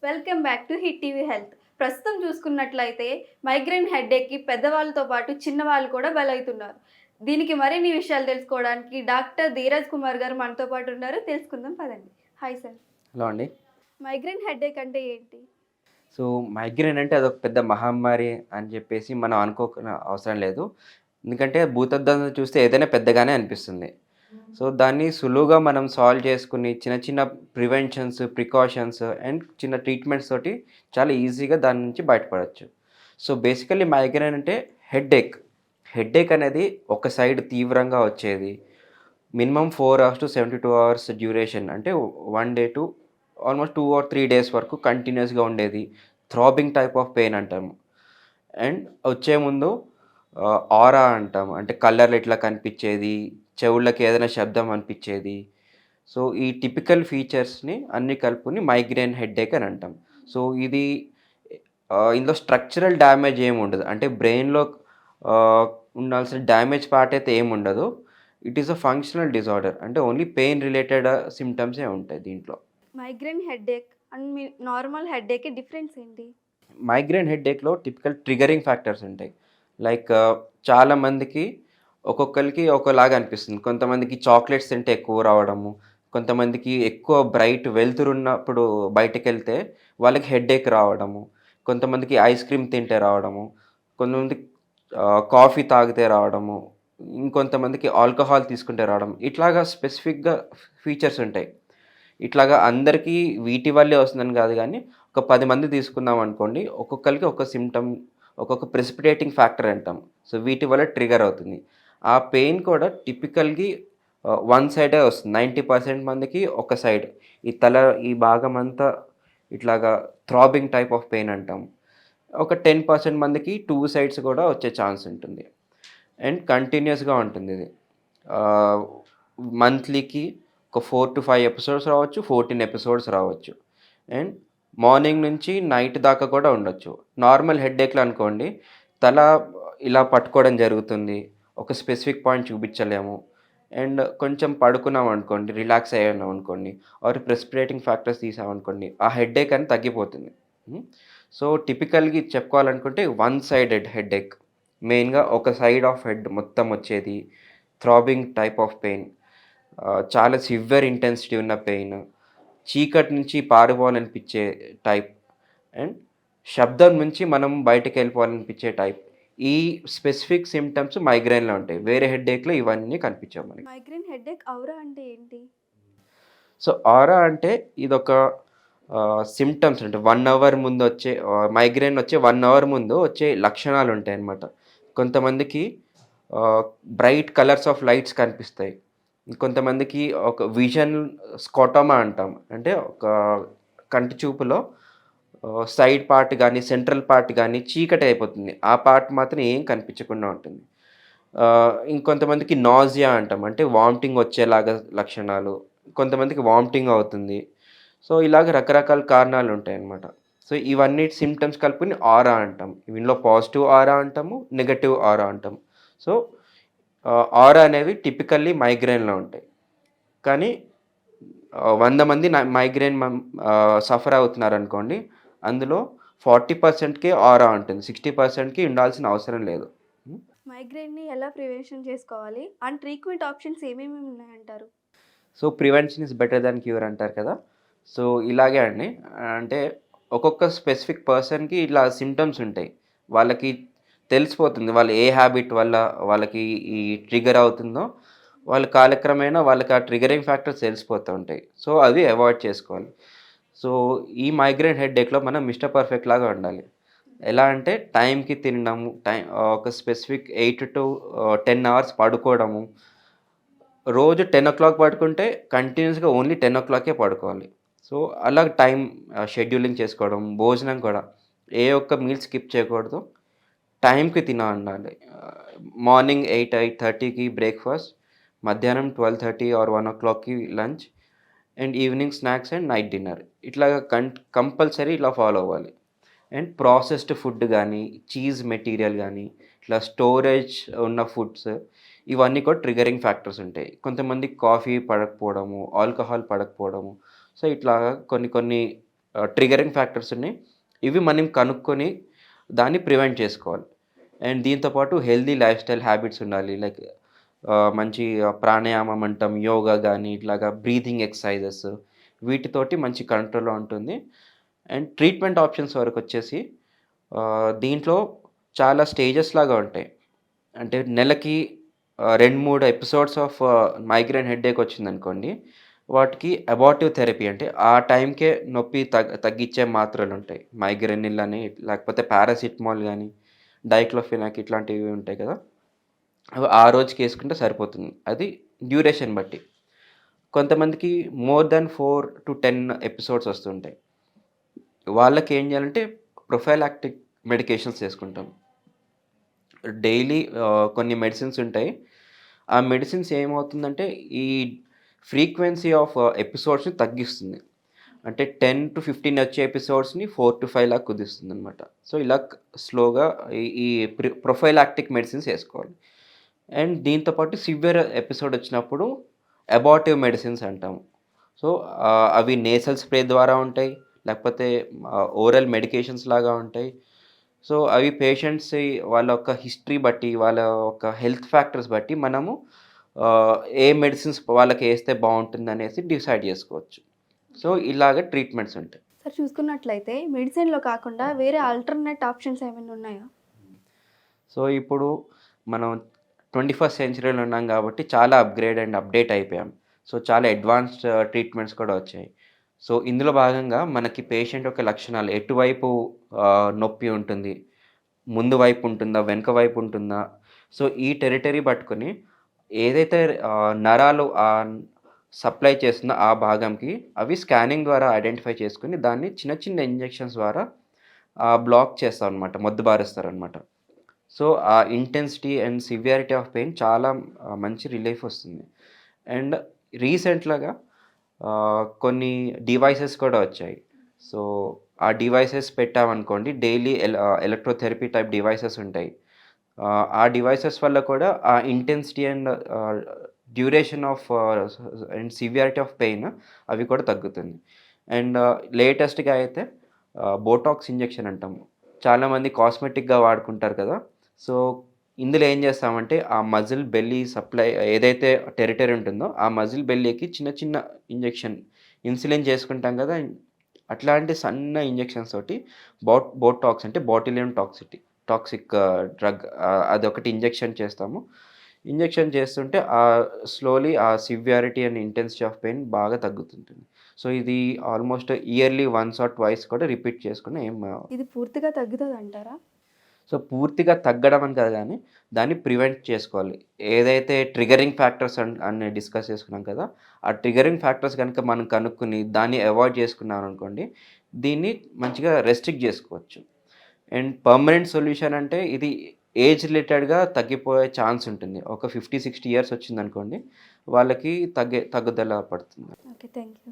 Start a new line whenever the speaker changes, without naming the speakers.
Welcome back to hit TV health. ప్రస్తుతం చూసుకున్నట్లయితే migraine హెడేక్కి పెద్దవాళ్ళతో పాటు చిన్నవాళ్ళు కూడా బలవుతున్నారు. దీనికి మరిన్ని విషయాలు తెలుసుకోవడానికి డాక్టర్ ధీరజ్ కుమార్ గారు మనతో పాటు ఉన్నారు. తెలుసుకుందాం పదండి. Hi sir.
హలో అండి.
మైగ్రేన్ హెడేక్ అంటే ఏంటి?
సో, మైగ్రేన్ అంటే అదొక పెద్ద మహమ్మారి అని చెప్పేసి మనం అనుకోక అవసరం లేదు. ఎందుకంటే భూతద్దంలో చూస్తే ఏదైనా పెద్దగానే అనిపిస్తుంది. సో, దాన్ని సులువుగా మనం సాల్వ్ చేసుకొని చిన్న చిన్న ప్రికాషన్స్ అండ్ చిన్న ట్రీట్మెంట్స్ తోటి చాలా ఈజీగా దాని నుంచి బయటపడొచ్చు. సో, బేసికల్లీ మైగ్రేన్ అంటే హెడేక్. హెడేక్ అనేది ఒక సైడ్ తీవ్రంగా వచ్చేది. Minimum 4 hours to 72 hours duration అంటే 1 day to almost 2 or 3 days వరకు కంటిన్యూస్‌గా ఉండేది. థ్రాబింగ్ టైప్ ఆఫ్ పెయిన్ అంటాము. అండ్ వచ్చే ముందు ఆరా అంటాము. అంటే కళ్ళలో ఇట్లా కనిపిచ్చేది, చెవుళ్ళకి ఏదైనా శబ్దం అనిపిచ్చేది. సో, ఈ టిపికల్ ఫీచర్స్‌ని అన్నీ కలుపుకొని మైగ్రేన్ హెడేక్ అని అంటాం. సో, ఇది ఇందులో స్ట్రక్చరల్ డ్యామేజ్ ఏమి ఉండదు. అంటే బ్రెయిన్‌లో ఆహ్, ఉండాల్సిన డ్యామేజ్ పార్ట్ అయితే ఏముండదు. It is a functional disorder. అంటే ఓన్లీ పెయిన్ రిలేటెడ్ సింప్టమ్సే ఉంటాయి దీంట్లో.
మైగ్రేన్ హెడేక్ అండ్ నార్మల్ హెడేక్కి డిఫరెన్స్ ఏంటి?
మైగ్రేన్ హెడేక్‌లో టిపికల్ ట్రిగరింగ్ ఫ్యాక్టర్స్ ఉంటాయి. లైక్ చాలామందికి ఒక్కొక్కళ్ళకి ఒకలాగా అనిపిస్తుంది. కొంతమందికి చాక్లెట్స్ తింటే ఎక్కువ రావడము, కొంతమందికి ఎక్కువ బ్రైట్ వెలుతురున్నప్పుడు బయటకెళ్తే వాళ్ళకి హెడేక్ రావడము, కొంతమందికి ఐస్ క్రీమ్ తింటే రావడము, కొంతమందికి కాఫీ తాగితే రావడము, ఇంకొంతమందికి ఆల్కహాల్ తీసుకుంటే రావడం. ఇట్లాగా స్పెసిఫిక్‌గా ఫీచర్స్ ఉంటాయి. ఇట్లాగా అందరికీ వీటి వల్లే వస్తుందని కాదు గానీ, ఒక 10 మంది తీసుకున్నామనుకోండి, ఒక్కొక్కళ్ళకి ఒక సింప్టమ్, ఒక్కొక్క ప్రెసిపిటేటింగ్ ఫ్యాక్టర్ అంటాం. సో, వీటి వల్ల ట్రిగ్గర్ అవుతుంది. ఆ పెయిన్ కూడా టిపికల్‌గా వన్ సైడే వస్తుంది. 90% మందికి ఒక సైడ్. ఈ తల ఈ భాగమంతా ఇట్లాగా థ్రాబింగ్ టైప్ ఆఫ్ పెయిన్ అంటాం. ఒక 10% మందికి 2 సైడ్స్ కూడా వచ్చే ఛాన్స్ ఉంటుంది. అండ్ కంటిన్యూయస్‌గా ఉంటుందిది. ఆహ్, మంత్లీకి ఒక 4-5 ఎపిసోడ్స్ రావచ్చు. 14 ఎపిసోడ్స్ రావచ్చు. అండ్ మార్నింగ్ నుంచి నైట్ దాకా కూడా ఉండొచ్చు. నార్మల్ హెడ్‌ఏక్‌లో అనుకోండి, తల ఇలా పట్టుకోవడం జరుగుతుంది. ఒక స్పెసిఫిక్ పాయింట్ చూపించలేము. అండ్ కొంచెం పడుకున్నామనుకోండి, రిలాక్స్ అయ్యామనుకోండి, ఆర్ ప్రెస్పిరేటింగ్ ఫ్యాక్టర్స్ తీసామనుకోండి, ఆ హెడ్‌ఏక్ అనేది తగ్గిపోతుంది. హ్మ్. సో, టిపికల్‌గా చెప్పుకోవాలనుకుంటే వన్ సైడెడ్ హెడ్‌ఏక్. మెయిన్‌గా ఒక సైడ్ ఆఫ్ హెడ్ మొత్తం వచ్చేది. Throbbing type of pain. చాలా సివియర్ ఇంటెన్సిటీ ఉన్న పెయిన్. చీకటి నుంచి పారిపోవాలనిపించే టైప్. అండ్ శబ్దం నుంచి మనం బయటికెళ్ళిపోవాలనిపించే టైప్. ఈ స్పెసిఫిక్ సింప్టమ్స్ మైగ్రేన్‌లో ఉంటాయి. వేరే హెడ్‌ఏక్‌లో ఇవన్నీ కనిపించవు మనకి.
మైగ్రేన్ హెడేక్ ఔరా అంటే ఏంటి?
సో, ఆరా అంటే ఇదొక సింప్టమ్స్ అంటే 1 అవర్ ముందొచ్చే మైగ్రేన్ వచ్చే 1 అవర్ ముందు వచ్చే లక్షణాలుంటాయన్నమాట. కొంతమందికి ఆహ్, బ్రైట్ కలర్స్ ఆఫ్ లైట్స్ కనిపిస్తాయి. కొంతమందికి ఒక విజన్ స్కోటోమా అంటాం. అంటే ఒక కంటి చూపులో సైడ్ పార్ట్ గానీ, సెంట్రల్ పార్ట్ గానీ చీకటయిపోతుంది. ఆ పార్ట్ మాత్రం ఏం కనిపించకుండా ఉంటుంది. ఇంకొంతమందికి నాసియా అంటాం. అంటే వామిటింగ్ వచ్చేలాగా లక్షణాలు. కొంతమందికి వామిటింగ్ అవుతుంది. సో, ఇలాగ రకరకాల కారణాలుంటాయన్నమాట. సో, ఇవన్నీ సింప్టమ్స్ కలుపుకొని ఆరా అంటాం. ఇందులో పాజిటివ్ ఆరా అంటాము, నెగెటివ్ ఆరా అంటాం. సో, ఆరా అనేవి టిపికల్లీ మైగ్రేన్‌లో ఉంటాయి. కానీ 100 మంది మైగ్రేన్ సఫర్ అవుతున్నారనుకోండి, అందులో 40%కే ఆరా ఉంటుంది. 60%కి ఉండాల్సిన అవసరం లేదు. హ్మ్.
మైగ్రేన్‌ని ఎలా ప్రివెన్షన్ చేసుకోవాలి? అండ్ ట్రీట్మెంట్ ఆప్షన్స్ ఏమేమి ఉన్నాయంటారు?
So, prevention is better than cure అంటారు కదా! సో, ఇలాగే అండి. అంటే ఒక్కొక్క స్పెసిఫిక్ పర్సన్‌కి ఇలా సింప్టమ్స్ ఉంటాయి. వాళ్ళకి తెలిసిపోతుంది. వాళ్ళు ఏ హ్యాబిట్ వల్ల వాళ్ళకి ఈ ట్రిగ్గర్ అవుతుందో, వాళ్ళు కాలక్రమేణా వాళ్ళకి ఆ ట్రిగ్గరింగ్ ఫ్యాక్టర్స్ తెలిసిపోతూ ఉంటాయి. సో, అవి అవాయిడ్ చేసుకోవాలి. సో, ఈ మైగ్రేన్ హెడ్‌ఏక్‌లో మనం మిస్టర్ పర్ఫెక్ట్ లాగా ఉండాలి. ఎలా అంటే టైంకి తినడము, ఒక స్పెసిఫిక్ 8-10 అవర్స్ పడుకోవడము. రోజు 10:00 పడుకుంటే కంటిన్యూయస్‌గా ఓన్లీ 10:00కే పడుకోవాలి. సో, అలా షెడ్యూలింగ్ చేసుకోవడం, భోజనం కూడా ఏ ఒక్క మీల్ స్కిప్ చేయకూడదు. టైంకి ఉండాలి. మార్నింగ్ 8:30కి బ్రేక్‌ఫాస్ట్, మధ్యాహ్నం 12:30 ఆర్ 1:00కి lunch and evening snacks and night dinner. ఇట్లాగా కంపల్సరీ ఇలా ఫాలో అవ్వాలి. అండ్ ప్రాసెస్డ్ ఫుడ్ గానీ, చీజ్ మెటీరియల్ గానీ, ఇట్లా స్టోరేజ్ ఉన్న ఫుడ్స్ ఇవన్నీ కూడా ట్రిగ్గరింగ్ ఫ్యాక్టర్స్ ఉంటాయి. కొంతమందికి కాఫీ పడకపోవడము, ఆల్కహాల్ పడకపోవడము. సో, ఇట్లా కొన్ని కొన్ని ట్రిగరింగ్ ఫ్యాక్టర్స్ ఉన్నాయి. ఇవి మనం కనుక్కొని దాన్ని ప్రివెంట్ చేసుకోవాలి. అండ్ దీంతోపాటు హెల్తీ లైఫ్ స్టైల్ హ్యాబిట్స్ ఉండాలి. లైక్ మంచి ప్రాణాయామం అంటాం, యోగా కానీ ఇట్లాగా బ్రీతింగ్ ఎక్సర్సైజెస్ వీటితోటి మంచి కంట్రోల్‌లో ఉంటుంది. అండ్ ట్రీట్మెంట్ ఆప్షన్స్ వరకొచ్చేసి దీంట్లో చాలా స్టేజెస్ లాగా ఉంటాయి. అంటే నెలకి 2, 3 ఎపిసోడ్స్ ఆఫ్ మైగ్రేన్ హెడేక్ వచ్చిందనుకోండి, వాటికి అబార్టివ్ థెరపీ అంటే ఆ టైంకే నొప్పి తగ్గించే మాత్రలుంటాయి. మైగ్రేనిల్ అని లేకపోతే పారాసిటమాల్ గానీ, డైక్లోఫెనాక్ ఇట్లాంటివి ఉంటాయి కదా! అవి ఆ రోజుకి యేసుకుంటే సరిపోతుంది. అది డ్యూరేషన్ బట్టి. కొంతమందికి మోర్ దాన్ 4-10 ఎపిసోడ్స్ వస్తుంటాయి. వాళ్ళకేం చేయాలంటే ప్రొఫైలాక్టిక్ మెడికేషన్స్ యేసుకుంటాం. డైలీ కొన్ని మెడిసిన్స్ ఉంటాయి. ఆ మెడిసిన్స్ ఏమవుతుందంటే ఈ ఫ్రీక్వెన్సీ ఆఫ్ ఎపిసోడ్స్‌ని తగ్గిస్తుంది. అంటే 10-15 వచ్చే ఎపిసోడ్స్‌ని 4-5 లాగా కుదిస్తుందనమాట. సో, ఇలా స్లోగా ఈ ఈ ప్రొఫైలాక్టిక్ మెడిసిన్స్ యేసుకోవాలి. అండ్ దీంతో పాటు సివియర్ ఎపిసోడ్ వచ్చినప్పుడు అబార్టివ్ మెడిసిన్స్ అంటాము. సో, అవి నేసల్ స్ప్రే ద్వారా ఉంటాయి. లేకపోతే ఓరల్ మెడికేషన్స్ లాగా ఉంటాయి. సో, అవి పేషెంట్స్ వాళ్ళ యొక్క హిస్టరీ బట్టి, వాళ్ళ యొక్క హెల్త్ ఫ్యాక్టర్స్ బట్టి మనము ఏ మెడిసిన్స్ వాళ్ళకేస్తే బావుంటుందనేసి డిసైడ్ చేసుకోవచ్చు. సో, ఇలాగ ట్రీట్మెంట్స్ ఉంటాయి.
సార్ చూసుకున్నట్లయితే మెడిసిన్‌లో కాకుండా వేరే ఆల్టర్‌నేట్ ఆప్షన్స్ ఏమైనా ఉన్నాయా?
సో, ఇప్పుడు మనం 21st సెంచరీలో ఉన్నాం కాబట్టి చాలా అప్‌గ్రేడ్ అండ్ అప్‌డేట్ అయిపోయాం. సో, చాలా అడ్వాన్స్డ్ ట్రీట్మెంట్స్ కూడా వచ్చాయి. సో, ఇందులో భాగంగా మనకి పేషెంట్ యొక్క లక్షణాలు ఎటువైపు నొప్పి ఉంటుంది, ముందు వైపు ఉంటుందా, వెనక వైపు ఉంటుందా, సో, ఈ టెరిటరీ పట్టుకొని ఏదైతే నరాలు సప్లై చేస్తుందో ఆ భాగంకి అవి స్కానింగ్ ద్వారా ఐడెంటిఫై చేసుకొని దాన్ని చిన్న చిన్న ఇంజెక్షన్స్ ద్వారా బ్లాక్ చేస్తారనమాట, మొద్దుబారుస్తారనమాట. సో, ఆ intensity and severity of pain చాలా మంచి రిలీఫ్ వస్తుంది. అండ్ రీసెంట్‌గా కొన్ని డివైసెస్ కూడా వచ్చాయి. సో, ఆ డివైసెస్ పెట్టామనుకోండి డైలీ ఎలక్ట్రోథెరపీ టైప్ డివైసెస్ ఉంటాయి. ఆ డివైసెస్ వల్ల కూడా ఆ intensity and duration of and severity of pain అవి కూడా తగ్గుతుంది. అండ్ లేటెస్ట్‌గా అయితే బోటాక్స్ ఇంజెక్షన్ అంటాము. చాలామంది కాస్మెటిక్‌గా వాడుకుంటారు కదా! సో, ఇందులో ఏం చేస్తామంటే ఆ మజిల్ బెల్లీ సప్లై ఏదైతే టెరిటరీ ఉంటుందో ఆ మజిల్ బెల్లీకి చిన్న చిన్న ఇంజెక్షన్ ఇన్సులిన్ చేసుకుంటాం కదా! అట్లాంటి సన్న ఇంజెక్షన్స్ తోటి బోటాక్స్ అంటే బాటిలియం టాక్సిక్ డ్రగ్ అదొకటి ఇంజెక్షన్ చేస్తాము. ఇంజెక్షన్ చేస్తుంటే స్లోలీ ఆ severity and intensity of pain బాగా తగ్గుతుంటుంది. సో, ఇది almost yearly once or twice కూడా రిపీట్ చేసుకుని
ఇది పూర్తిగా తగ్గుతదంటారా?
సో, పూర్తిగా తగ్గడం అని కాదు గానీ, దాన్ని ప్రివెంట్ చేసుకోవాలి. ఏదైతే ట్రిగరింగ్ ఫ్యాక్టర్స్ అని డిస్కస్ చేసుకున్నాం కదా! ఆ ట్రిగరింగ్ ఫ్యాక్టర్స్ గనుక మనం కనుక్కొని దాన్ని అవాయిడ్ చేసుకున్నామనుకోండి, దీన్ని మంచిగా రెస్ట్రిక్ట్ చేసుకోవచ్చు. అండ్ పర్మనెంట్ సొల్యూషన్ అంటే ఇది ఏజ్ రిలేటెడ్‌గా తగ్గిపోయే ఛాన్స్ ఉంటుంది. ఒక 50, 60 ఇయర్స్ వచ్చిందనుకోండి, వాళ్ళకి తగ్గుదల పడుతుంది.
ఓకే. Thank you.